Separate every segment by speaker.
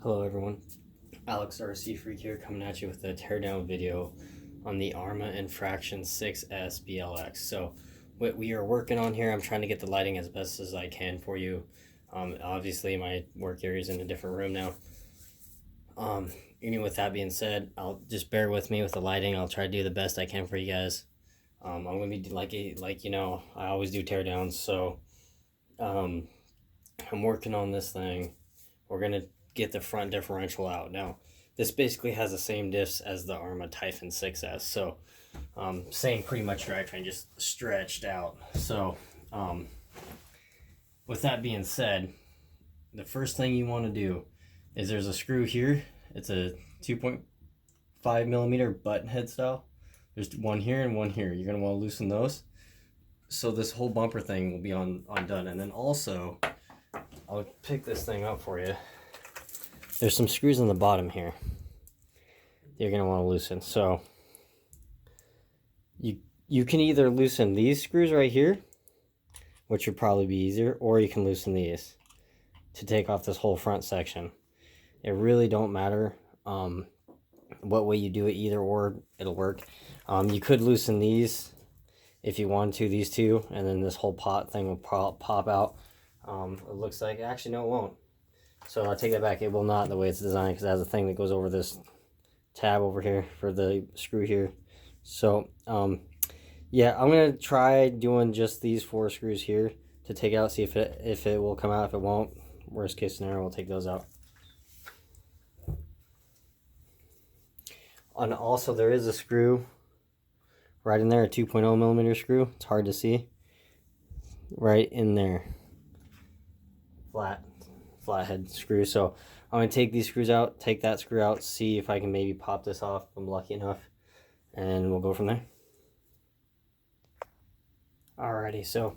Speaker 1: Hello everyone, Alex RC Freak here coming at you with a teardown video on the Arrma Infraction 6S BLX. So what we are working on here, I'm trying to get the lighting as best as I can for you. Obviously my work area is in a different room now. Even with that being said, I'll just bear with me with the lighting. I'll try to do the best I can for you guys. I'm going to be like you know, I always do teardowns, so I'm working on this thing. We're going to get the front differential out. Now, this basically has the same diffs as the Arrma Typhon 6S. So, same pretty much drivetrain, just stretched out. So, with that being said, the first thing you want to do is there's a screw here. It's a 2.5 millimeter button head style. There's one here and one here. You're going to want to loosen those. So this whole bumper thing will be undone. And then also, I'll pick this thing up for you. There's some screws on the bottom here you're going to want to loosen. So you can either loosen these screws right here, which would probably be easier, or you can loosen these to take off this whole front section. It really don't matter what way you do it, either or it'll work. You could loosen these if you wanted to, these two, and then this whole pot thing will pop out. It looks like, actually no, it won't. So I'll take that back. It will not, the way it's designed, because it has a thing that goes over this tab over here for the screw here. So yeah, I'm gonna try doing just these 4 screws here to take out, see if it will come out. If it won't, worst case scenario, we'll take those out. And also there is a screw right in there, a 2.0 millimeter screw. It's hard to see. Right in there. Flathead screw. So I'm going to take these screws out, take that screw out, see if I can maybe pop this off if I'm lucky enough, and we'll go from there. Alrighty, so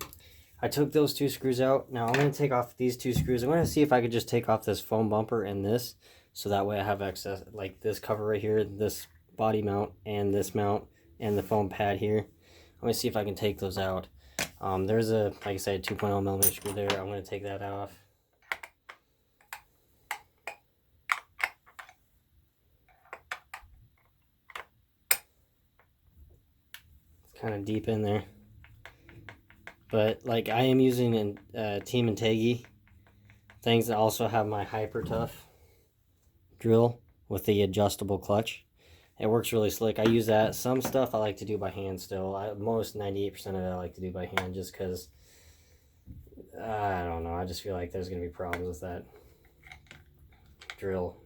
Speaker 1: I took those 2 screws out. Now I'm going to take off these 2 screws. I'm going to see if I could just take off this foam bumper and this, so that way I have access, like this cover right here, this body mount and this mount and the foam pad here. I'm going to see if I can take those out. There's a, like I said, 2.0 millimeter screw there. I'm going to take that off. It's kind of deep in there. But like I am using Team and Taggy things that also have my Hyper Tough drill with the adjustable clutch. It works really slick. I use that. Some stuff I like to do by hand still. Most 98% of it I like to do by hand, just because I don't know, I just feel like there's going to be problems with that drill.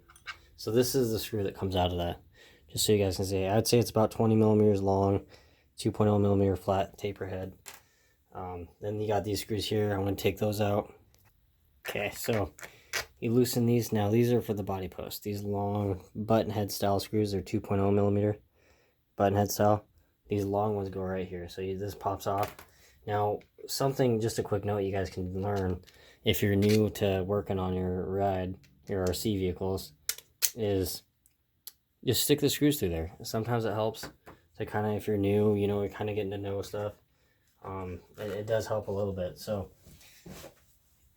Speaker 1: So this is the screw that comes out of that, just so you guys can see. I'd say it's about 20 millimeters long, 2.0 millimeter flat taper head. Then you got these screws here. I'm going to take those out. Okay, so you loosen these. Now these are for the body post. These long button head style screws are 2.0 millimeter button head style. These long ones go right here. So this pops off. Now something, just a quick note you guys can learn if you're new to working on your RC vehicles, is just stick the screws through there. Sometimes it helps to kind of, if you're new, you know, you're kind of getting to know stuff. It does help a little bit. So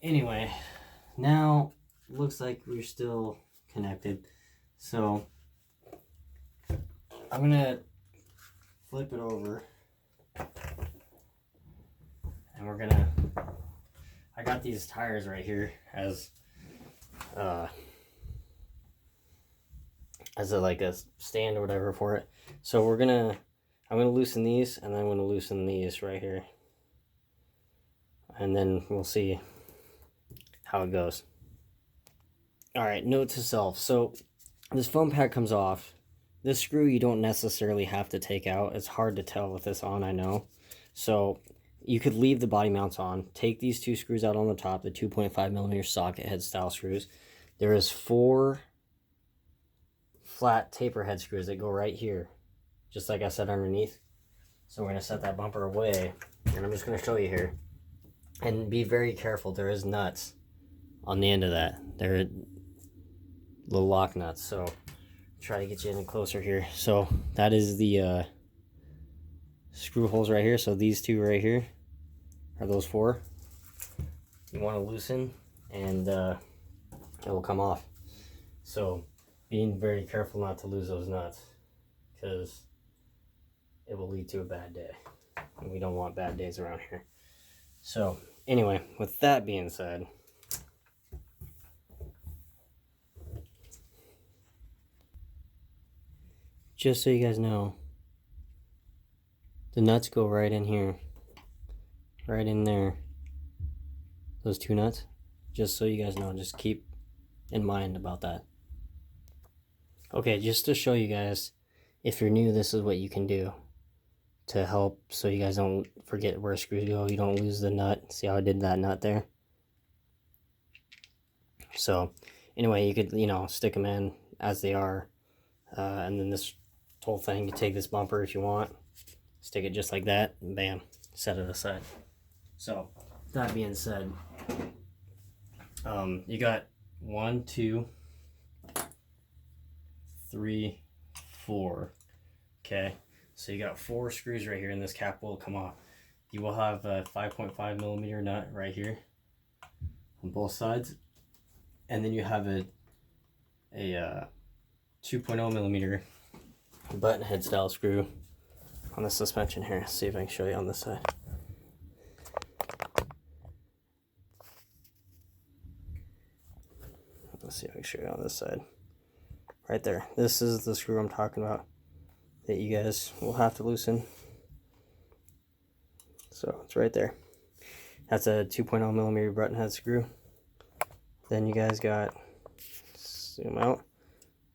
Speaker 1: anyway, now looks like we're still connected. So I'm gonna flip it over, and we're gonna, I got these tires right here as like a stand or whatever for it. So I'm gonna loosen these, and then I'm gonna loosen these right here, and then we'll see how it goes. Alright, note to self. So this foam pad comes off. This screw you don't necessarily have to take out. It's hard to tell with this on, I know. So you could leave the body mounts on. Take these 2 screws out on the top, the 2.5 millimeter socket head style screws. There is 4 flat taper head screws that go right here, just like I said, underneath. So we're going to set that bumper away, and I'm just going to show you here. And be very careful, there is nuts on the end of that. They're little lock nuts, so try to get you in closer here. So that is the screw holes right here. So these 2 right here are those 4. You want to loosen, and it will come off. So being very careful not to lose those nuts, because it will lead to a bad day, and we don't want bad days around here. So anyway, with that being said, just so you guys know, the nuts go right in here, right in there, those two nuts. Just so you guys know, just keep in mind about that. Okay, just to show you guys, if you're new, this is what you can do to help so you guys don't forget where screws go, you don't lose the nut. See how I did that nut there? So anyway, you could, you know, stick them in as they are, and then this whole thing, you take this bumper if you want, stick it just like that, and bam, set it aside. So that being said, you got 1, 2, 3, 4. Okay, so you got 4 screws right here, and this cap will come off. You will have a 5.5 millimeter nut right here on both sides, and then you have a 2.0 millimeter button head style screw on the suspension here. Let's see if I can show you on this side. Let's see if I can show you on this side. Right there. This is the screw I'm talking about that you guys will have to loosen. So it's right there. That's a 2.0 millimeter button head screw. Then you guys got, zoom out,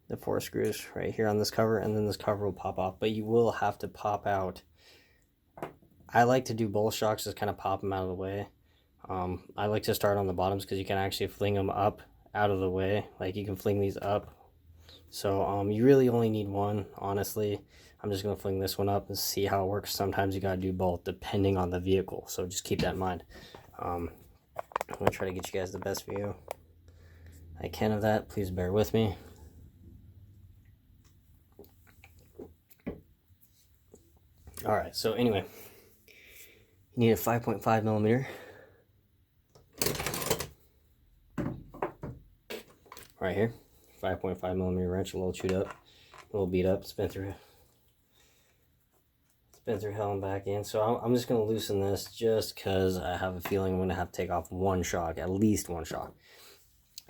Speaker 1: the 4 screws right here on this cover, and then this cover will pop off, but you will have to pop out. I like to do both shocks, just kind of pop them out of the way. I like to start on the bottoms because you can actually fling them up out of the way. Like you can fling these up. So you really only need one, honestly. I'm just going to fling this one up and see how it works. Sometimes you got to do both depending on the vehicle, so just keep that in mind. I'm going to try to get you guys the best view I can of that. Please bear with me. Alright, so anyway, you need a 5.5 millimeter. Right here, 5.5 millimeter wrench, a little chewed up, a little beat up, it's been through hell and back in. So I'm just going to loosen this just because I have a feeling I'm going to have to take off one shock, at least one shock.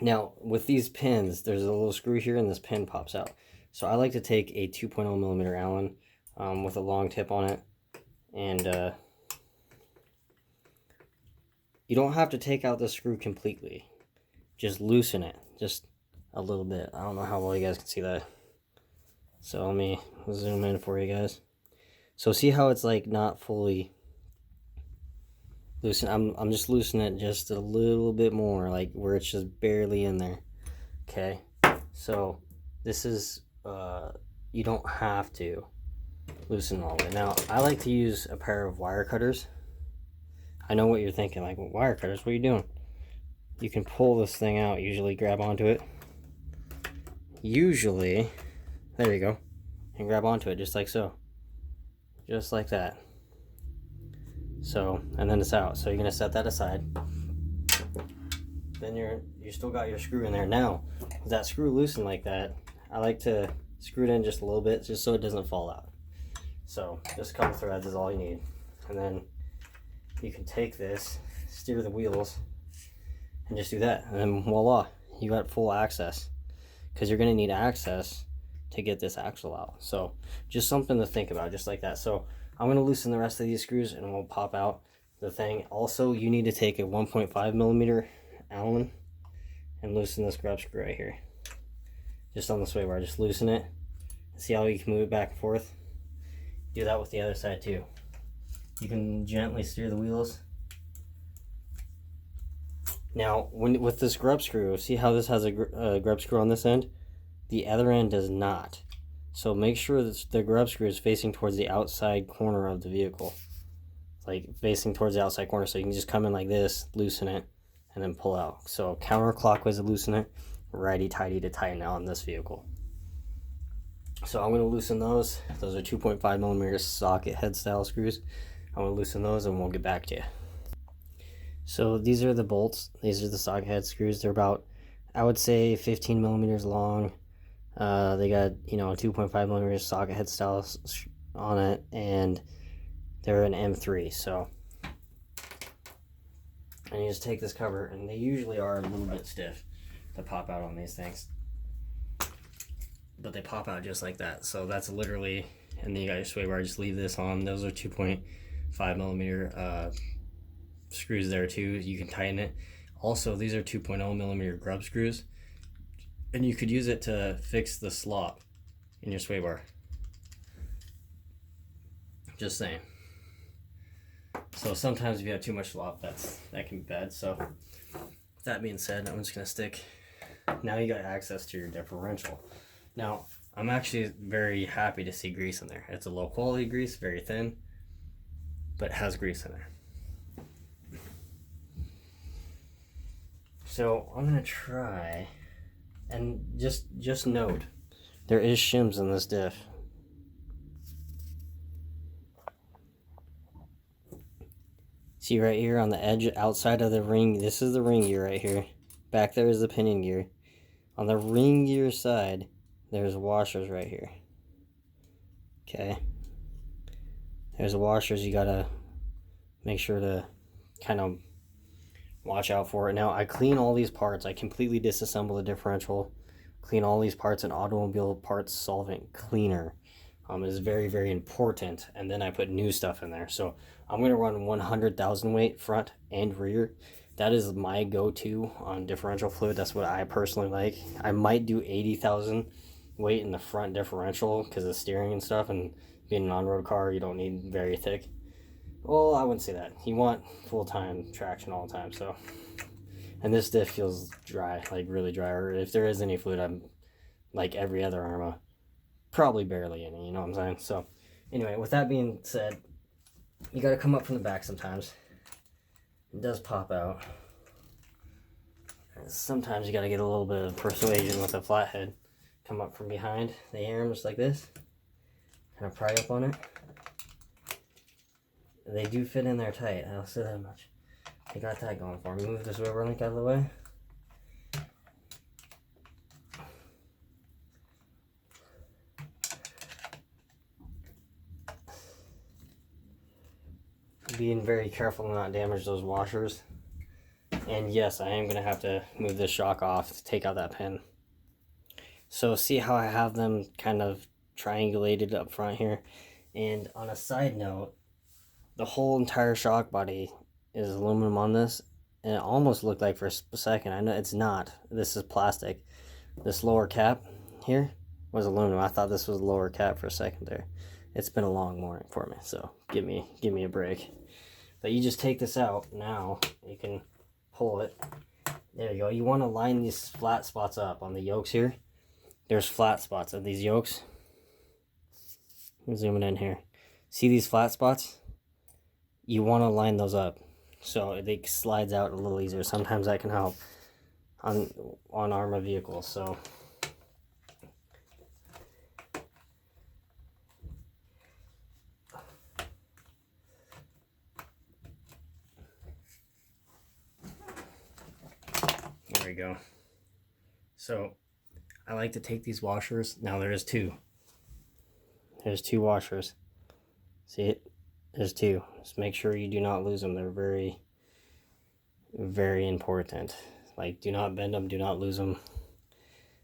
Speaker 1: Now, with these pins, there's a little screw here and this pin pops out. So I like to take a 2.0 millimeter Allen with a long tip on it. And you don't have to take out the screw completely. Just loosen it, just a little bit. I don't know how well you guys can see that. So let me zoom in for you guys. So see how it's like not fully loosened? I'm just loosening it just a little bit more, like where it's just barely in there. Okay, so this is you don't have to loosen all the way. Now I like to use a pair of wire cutters. I know what you're thinking, like, well, wire cutters, what are you doing? You can pull this thing out, usually grab onto it. Usually, there you go, and grab onto it just like so. Just like that. So, and then it's out. So you're gonna set that aside. Then you still got your screw in there. Now, with that screw loosened like that, I like to screw it in just a little bit, just so it doesn't fall out. So just a couple threads is all you need, and then you can take this, steer the wheels, and just do that, and then voila, you got full access. Because you're gonna need access to get this axle out. So just something to think about, just like that. So I'm going to loosen the rest of these screws and we'll pop out the thing. Also, you need to take a 1.5 millimeter Allen and loosen this grub screw right here. Just on this way where I just loosen it. See how you can move it back and forth? Do that with the other side too. You can gently steer the wheels. Now, with this grub screw, see how this has a grub screw on this end? The other end does not. So make sure that the grub screw is facing towards the outside corner of the vehicle. Like facing towards the outside corner, so you can just come in like this, loosen it, and then pull out. So counterclockwise to loosen it, righty-tighty to tighten out on this vehicle. So I'm going to loosen those. Those are 2.5 millimeter socket head style screws. I'm going to loosen those and we'll get back to you. So these are the bolts. These are the socket head screws. They're about I would say 15 millimeters long. They got, you know, 2.5 millimeters socket head style on it, and they're an M3. So, and you just take this cover, and they usually are a little bit stiff to pop out on these things, but they pop out just like that. So that's literally, and then you got your sway bar. Just leave this on. Those are 2.5 millimeter screws there too. You can tighten it. Also, these are 2.0 millimeter grub screws, and you could use it to fix the slop in your sway bar. Just saying. So sometimes if you have too much slop, that can be bad. So with that being said, I'm just gonna stick. Now you got access to your differential. Now I'm actually very happy to see grease in there. It's a low quality grease, very thin, but it has grease in there. So I'm gonna try, and just note, there is shims in this diff. See right here on the edge outside of the ring, this is the ring gear right here. Back there is the pinion gear. On the ring gear side, there's washers right here. Okay. There's washers you gotta make sure to kind of watch out for it. Now, I clean all these parts. I completely disassemble the differential. Clean all these parts in automobile parts solvent cleaner. Is very, very important. And then I put new stuff in there. So I'm going to run 100,000 weight front and rear. That is my go-to on differential fluid. That's what I personally like. I might do 80,000 weight in the front differential because of steering and stuff. And being an on-road car, you don't need very thick. Well, I wouldn't say that. You want full-time traction all the time. So, and this diff feels dry, like really dry. Or if there is any fluid, I'm like every other Arrma. Probably barely any, you know what I'm saying? So, anyway, with that being said, you got to come up from the back sometimes. It does pop out. Sometimes you got to get a little bit of persuasion with a flathead. Come up from behind the arm just like this. Kind of pry up on it. They do fit in there tight, I'll say that much. They got that going for me. Move this rubber link out of the way. Being very careful to not damage those washers. And yes, I am going to have to move this shock off to take out that pin. So see how I have them kind of triangulated up front here? And on a side note, the whole entire shock body is aluminum on this. And it almost looked like for a second, I know it's not. This is plastic. This lower cap here was aluminum. I thought this was the lower cap for a second there. It's been a long morning for me, so give me a break. But you just take this out now. You can pull it. There you go. You want to line these flat spots up on the yokes here. There's flat spots of these yokes. I'm zooming in here. See these flat spots? You want to line those up so it slides out a little easier. Sometimes that can help on Arrma vehicles. So there we go. So I like to take these washers. Now there's two. There's two washers. See it? There's two. Just make sure you do not lose them. They're very, very important. Like, do not bend them. Do not lose them.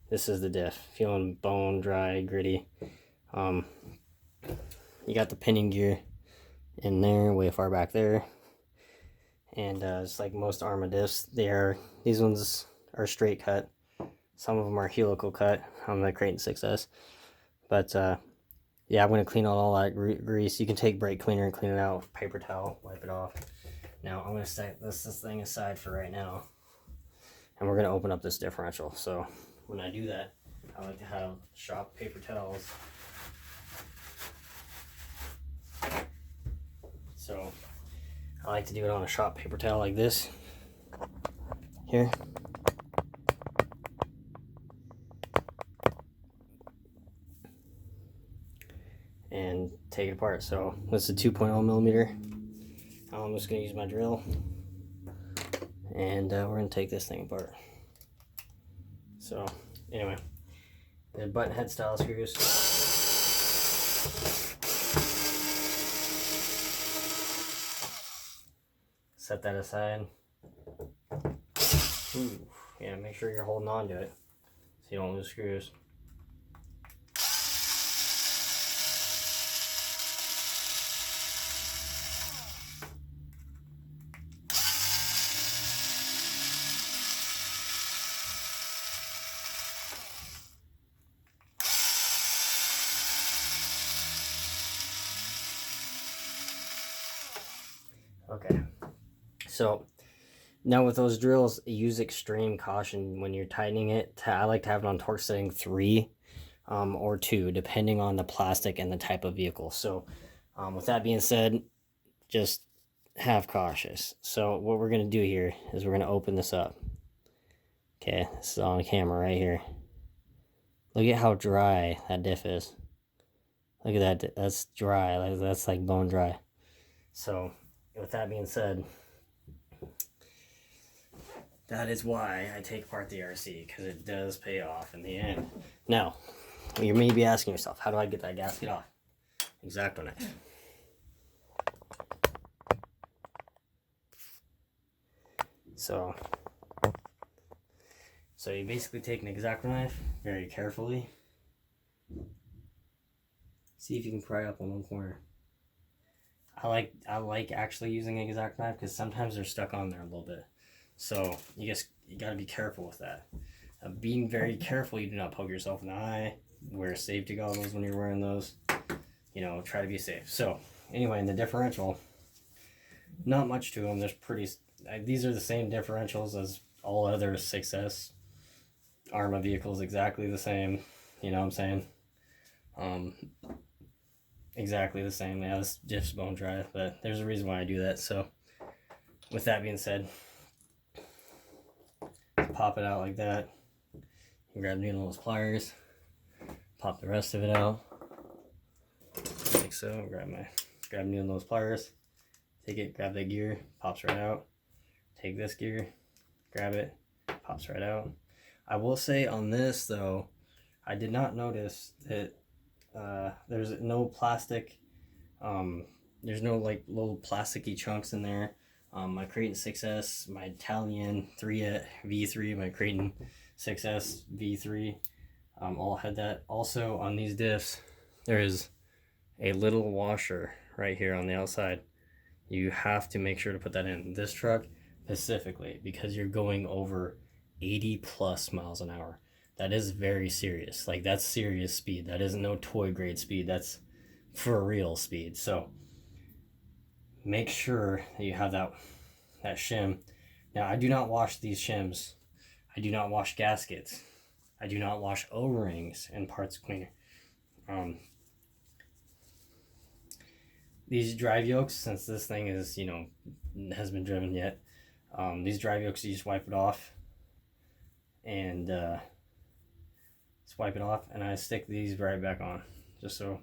Speaker 1: This is the diff. Feeling bone dry, gritty. You got the pinion gear in there, way far back there. And just like most Arrma diffs, these ones are straight cut. Some of them are helical cut on the Creighton 6S. But yeah, I'm going to clean out all that grease. You can take brake cleaner and clean it out with paper towel, wipe it off. Now I'm going to set this thing aside for right now. And we're going to open up this differential. So when I do that, I like to have shop paper towels. So I like to do it on a shop paper towel like this. Here. And take it apart. So this is a 2.0 millimeter. I'm just going to use my drill. And we're going to take this thing apart. So anyway, the button head style screws. Set that aside. Ooh, yeah, make sure you're holding on to it so you don't lose screws. Okay, so now with those drills, use extreme caution when you're tightening it. I like to have it on torque setting 3 or 2, depending on the plastic and the type of vehicle. So with that being said, just have cautious. So what we're going to do here is we're going to open this up. Okay, this is on camera right here. Look at how dry that diff is. Look at that, that's dry, that's like bone dry. So with that being said, that is why I take apart the RC, because it does pay off in the end. Now, you may be asking yourself, how do I get that gasket off? X-Acto knife. So you basically take an X-Acto knife very carefully. See if you can pry up on one corner. I like actually using an X-Acto knife because sometimes they're stuck on there a little bit. So you got to be careful with that. Being very careful, you do not poke yourself in the eye. Wear safety goggles when you're wearing those. You know, try to be safe. So anyway, in the differential, not much to them. There's these are the same differentials as all other 6S Arrma vehicles, exactly the same. You know what I'm saying? Exactly the same. Yeah, this diff's bone dry, but there's a reason why I do that. So with that being said, pop it out like that. You grab needleless pliers, pop the rest of it out like so. Grab needleless pliers, take it, grab that gear, pops right out. Take this gear, grab it, pops right out. I will say on this though, I did not notice that there's no plastic. There's no like little plasticky chunks in there. My Creighton 6S, my Italian 3 V3, my Creighton 6S V3, all had that. Also on these diffs, there is a little washer right here on the outside. You have to make sure to put that in. This truck specifically, because you're going over 80 plus miles an hour. That is very serious. Like, that's serious speed. That isn't no toy grade speed. That's for real speed. So make sure that you have that shim. Now, I do not wash these shims. I do not wash gaskets. I do not wash O-rings and parts cleaner. These drive yokes, since this thing is, you know, hasn't been driven yet, these drive yokes, you just wipe it off and and I stick these right back on just so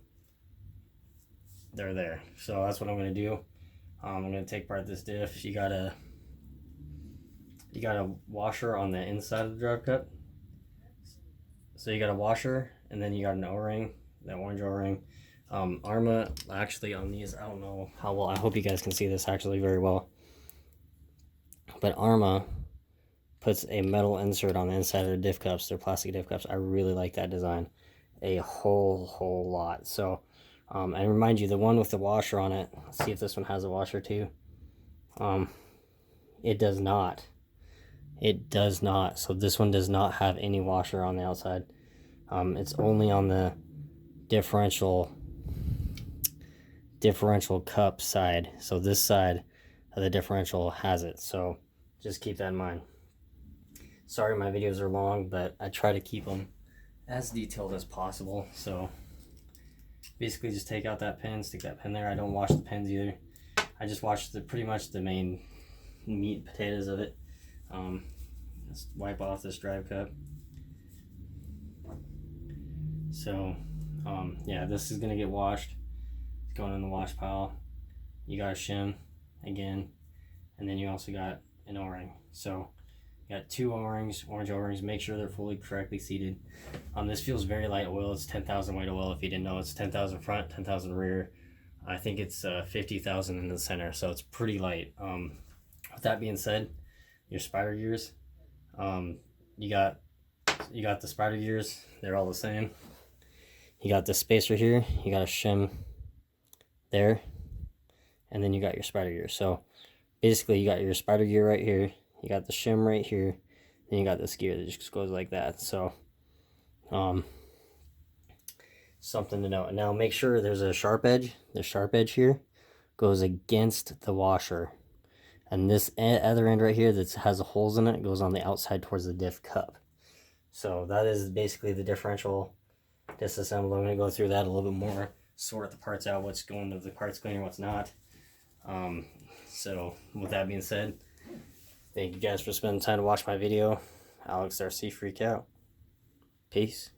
Speaker 1: they're there. So that's what I'm going to do. I'm going to take apart this diff. You got a washer on the inside of the drive cup. So you got a washer, and then you got an O-ring, that orange O-ring. Arrma, actually on these, I don't know how well, I hope you guys can see this actually very well, but Arrma puts a metal insert on the inside of their diff cups, their plastic diff cups. I really like that design a whole lot. So and remind you, the one with the washer on it, let's see if this one has a washer too. It does not. It does not. So this one does not have any washer on the outside. It's only on the differential cup side. So this side of the differential has it. So just keep that in mind. Sorry my videos are long, but I try to keep them as detailed as possible. So basically just take out that pin, stick that pin there. I don't wash the pins either. I just wash pretty much the main meat and potatoes of it. Let's wipe off this drive cup. So yeah, this is gonna get washed. It's going in the wash pile. You got a shim again, and then you also got an O-ring. So you You got 2 O-rings, orange O-rings. Make sure they're fully correctly seated. This feels very light oil. It's 10,000 weight oil. If you didn't know, it's 10,000 front, 10,000 rear. I think it's 50,000 in the center, so it's pretty light. With that being said, your spider gears, you got the spider gears. They're all the same. You got the spacer here. You got a shim there, and then you got your spider gear. So basically, you got your spider gear right here. You got the shim right here. Then you got this gear that just goes like that. So, something to note. Now make sure there's a sharp edge. The sharp edge here goes against the washer. And this other end right here that has the holes in it goes on the outside towards the diff cup. So that is basically the differential disassemble. I'm going to go through that a little bit more, sort the parts out, what's going to the parts cleaner, what's not. So with that being said, thank you guys for spending time to watch my video. Alex RC Freak out. Peace.